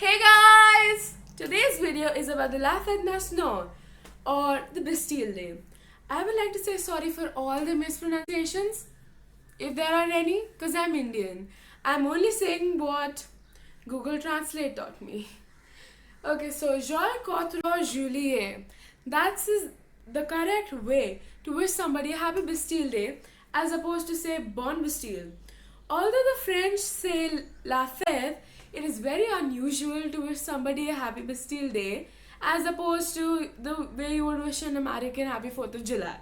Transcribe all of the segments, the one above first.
Hey guys! Today's video is about the La Fête Nationale or the Bastille Day. I would like to say sorry for all the mispronunciations, if there are any, because I'm Indian. I'm only saying what Google Translate taught me. Okay, so Jean Quatre Juillet. The correct way to wish somebody a happy Bastille Day as opposed to say Bon Bastille. Although the French say La Fête, it is very unusual to wish somebody a happy Bastille Day as opposed to the way you would wish an American happy 4th of July.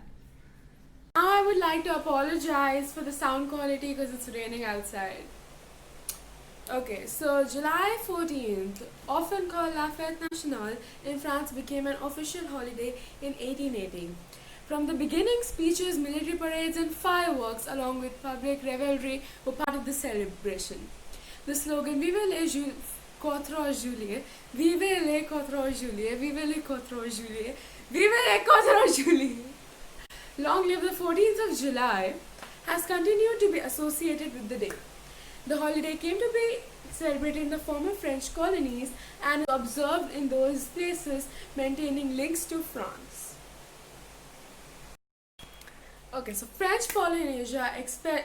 Now I would like to apologize for the sound quality because it's raining outside. Okay, so July 14th, often called La Fête Nationale in France, became an official holiday in 1880. From the beginning, speeches, military parades and fireworks along with public revelry were part of the celebration. The slogan Vive les Quatre Juillet, Vive les Quatre Juillet, Vive les Quatre Juillet, Vive les Quatre Juillet, long live the 14th of July, has continued to be associated with the day. The holiday came to be celebrated in the former French colonies and observed in those places, maintaining links to France. Okay, so French Polynesia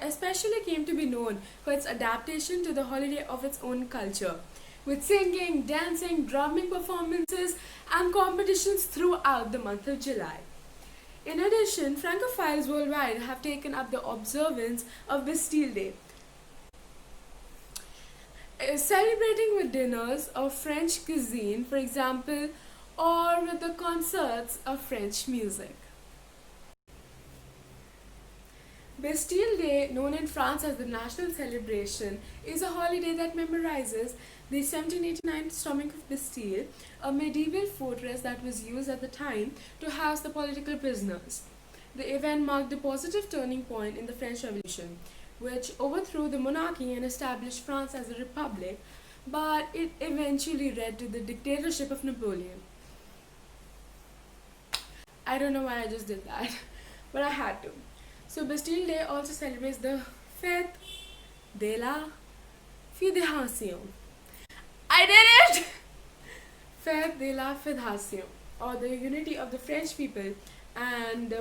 especially came to be known for its adaptation to the holiday of its own culture, with singing, dancing, drumming performances and competitions throughout the month of July. In addition, Francophiles worldwide have taken up the observance of Bastille Day, celebrating with dinners of French cuisine, for example, or with the concerts of French music. Bastille Day, known in France as the national celebration, is a holiday that memorizes the 1789 storming of Bastille, a medieval fortress that was used at the time to house the political prisoners. The event marked a positive turning point in the French Revolution, which overthrew the monarchy and established France as a republic, but it eventually led to the dictatorship of Napoleon. I don't know why I just did that, but I had to. So Bastille Day also celebrates the Fête de la Fédération. I did it! Fête de la Fédération, or the unity of the French people and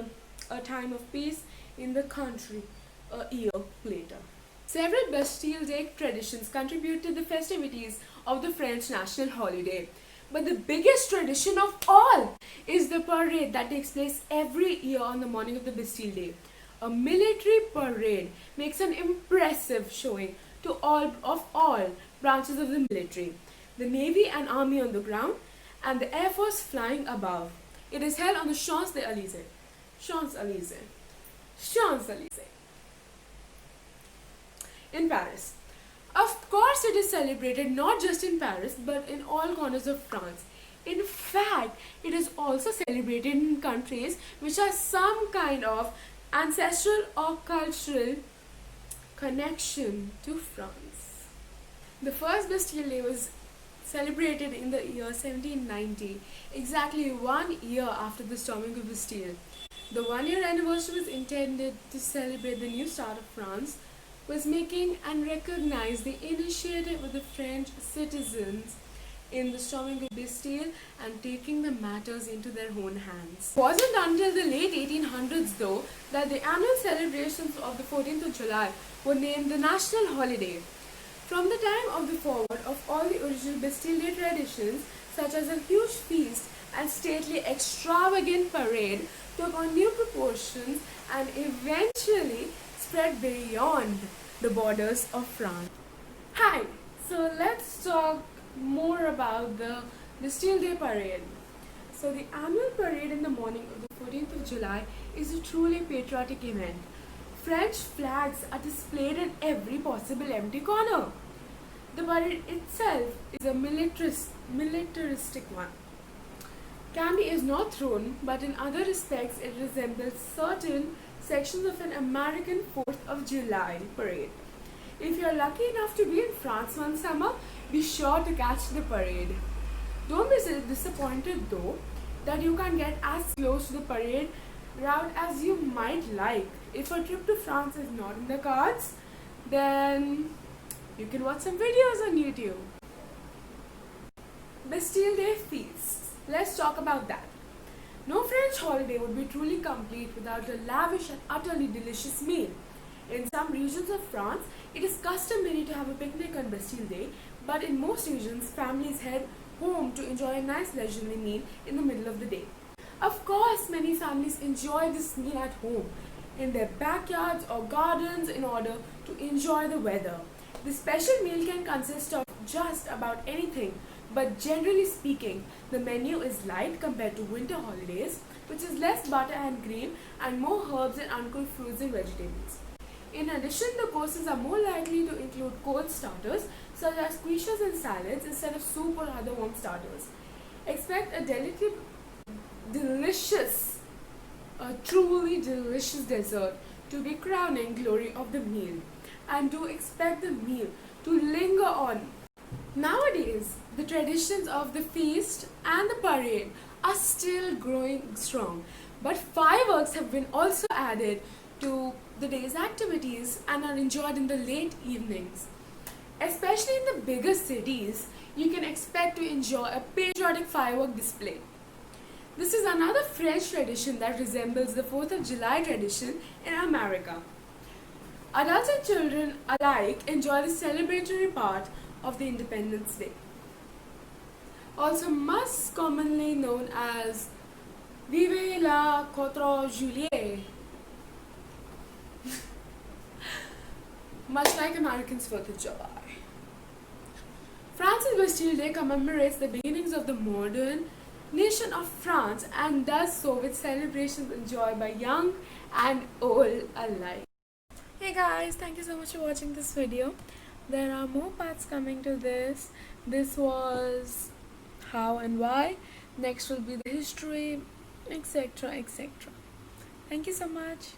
a time of peace in the country a year later. Several Bastille Day traditions contribute to the festivities of the French national holiday. But the biggest tradition of all is the parade that takes place every year on the morning of the Bastille Day. A military parade makes an impressive showing to all branches of the military, the Navy and Army on the ground, and the Air Force flying above. It is held on the Champs-Élysées. In Paris. Of course, it is celebrated not just in Paris but in all corners of France. In fact, it is also celebrated in countries which have some kind of ancestral or cultural connection to France. The first Bastille Day was celebrated in the year 1790, exactly 1 year after the storming of Bastille. The 1-year anniversary was intended to celebrate the new start of France, was making and recognize the initiative of the French citizens in the storming of Bastille and taking the matters into their own hands. It wasn't until the late 1800s though that the annual celebrations of the 14th of July were named the national holiday. From the time of the forward of all the original Bastille Day traditions, such as a huge feast and stately extravagant parade, took on new proportions and eventually spread beyond the borders of France. Hi, so let's talk more about the Bastille Day parade. So the annual parade in the morning of the 14th of July is a truly patriotic event. French flags are displayed in every possible empty corner. The parade itself is a militaristic one. Candy is not thrown, but in other respects it resembles certain sections of an American 4th of July parade. If you are lucky enough to be in France one summer, be sure to catch the parade. Don't be disappointed though that you can't get as close to the parade route as you might like. If a trip to France is not in the cards, then you can watch some videos on YouTube. Bastille Day feasts. Let's talk about that. No French holiday would be truly complete without a lavish and utterly delicious meal. In some regions of France, it is customary to have a picnic on Bastille Day, but in most regions, families head home to enjoy a nice leisurely meal in the middle of the day. Of course, many families enjoy this meal at home, in their backyards or gardens in order to enjoy the weather. The special meal can consist of just about anything, but generally speaking, the menu is light compared to winter holidays, which is less butter and cream and more herbs and uncooked fruits and vegetables. In addition, the courses are more likely to include cold starters such as quiches and salads instead of soup or other warm starters. Expect a delicate, delicious, a truly delicious dessert to be crowning glory of the meal, and do expect the meal to linger on. Nowadays, the traditions of the feast and the parade are still growing strong, but fireworks have been also added to the day's activities and are enjoyed in the late evenings. Especially in the bigger cities, you can expect to enjoy a patriotic firework display. This is another French tradition that resembles the 4th of July tradition in America. Adults and children alike enjoy the celebratory part of the Independence Day, also most commonly known as Vive la 4 Juillet, much like Americans' 4th of July. France's Bastille Day commemorates the beginnings of the modern nation of France and does so with celebrations enjoyed by young and old alike. Hey guys, thank you so much for watching this video. There are more parts coming to this. This was how and why. Next will be the history, etc. etc. Thank you so much.